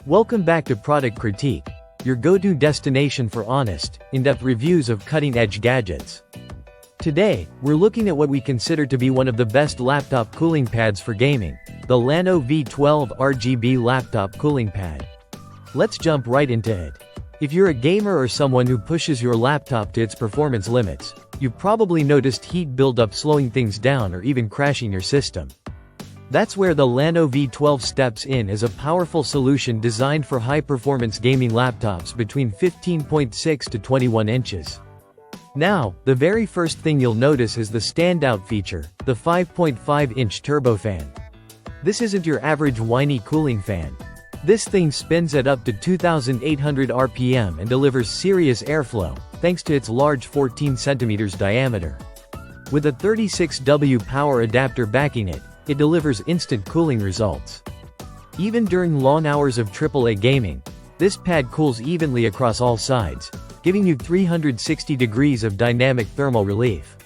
Welcome back to Product Critique, your go-to destination for honest, in-depth reviews of cutting-edge gadgets. Today, we're looking at what we consider to be one of the best laptop cooling pads for gaming, the llano V12 RGB laptop cooling pad. Let's jump right into it. If you're a gamer or someone who pushes your laptop to its performance limits, you've probably noticed heat buildup slowing things down or even crashing your system. That's where the llano V12 steps in as a powerful solution designed for high-performance gaming laptops between 15.6 to 21 inches. Now, the very first thing you'll notice is the standout feature, the 5.5-inch turbofan. This isn't your average whiny cooling fan. This thing spins at up to 2,800 RPM and delivers serious airflow, thanks to its large 14 cm diameter. With a 36W power adapter backing it, it delivers instant cooling results. Even during long hours of AAA gaming, this pad cools evenly across all sides, giving you 360 degrees of dynamic thermal relief.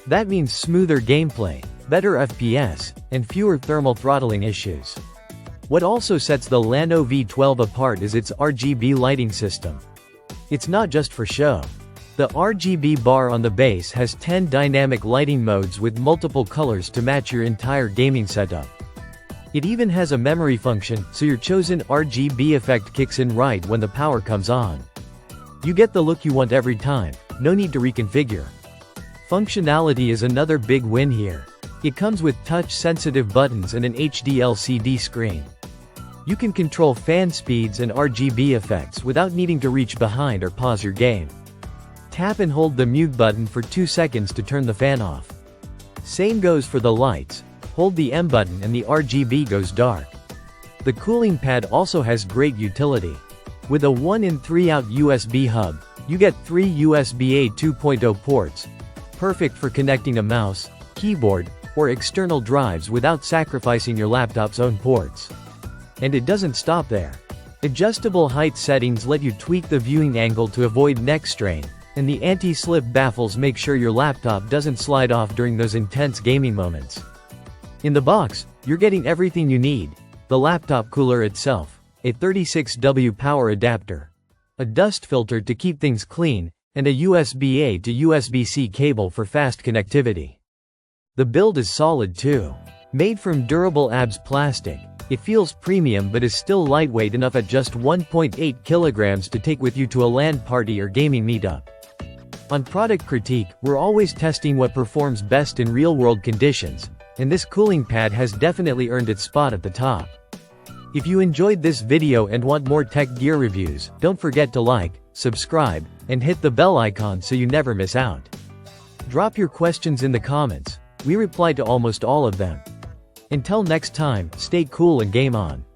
That means smoother gameplay, better FPS, and fewer thermal throttling issues. What also sets the llano V12 apart is its RGB lighting system. It's not just for show. The RGB bar on the base has 10 dynamic lighting modes with multiple colors to match your entire gaming setup. It even has a memory function, so your chosen RGB effect kicks in right when the power comes on. You get the look you want every time, no need to reconfigure. Functionality is another big win here. It comes with touch-sensitive buttons and an HD LCD screen. You can control fan speeds and RGB effects without needing to reach behind or pause your game. Tap and hold the mute button for 2 seconds to turn the fan off. Same goes for the lights. Hold the M button and the RGB goes dark. The cooling pad also has great utility. With a 1-in 3-out USB hub, you get 3 USB-A 2.0 ports, perfect for connecting a mouse, keyboard, or external drives without sacrificing your laptop's own ports. And it doesn't stop there. Adjustable height settings let you tweak the viewing angle to avoid neck strain, and the anti-slip baffles make sure your laptop doesn't slide off during those intense gaming moments. In the box, you're getting everything you need: the laptop cooler itself, a 36W power adapter, a dust filter to keep things clean, and a USB-A to USB-C cable for fast connectivity. The build is solid too. Made from durable ABS plastic, it feels premium but is still lightweight enough at just 1.8 kilograms to take with you to a LAN party or gaming meetup. On Product Critique, we're always testing what performs best in real-world conditions, and this cooling pad has definitely earned its spot at the top. If you enjoyed this video and want more tech gear reviews, don't forget to like, subscribe, and hit the bell icon so you never miss out. Drop your questions in the comments. We reply to almost all of them. Until next time, stay cool and game on.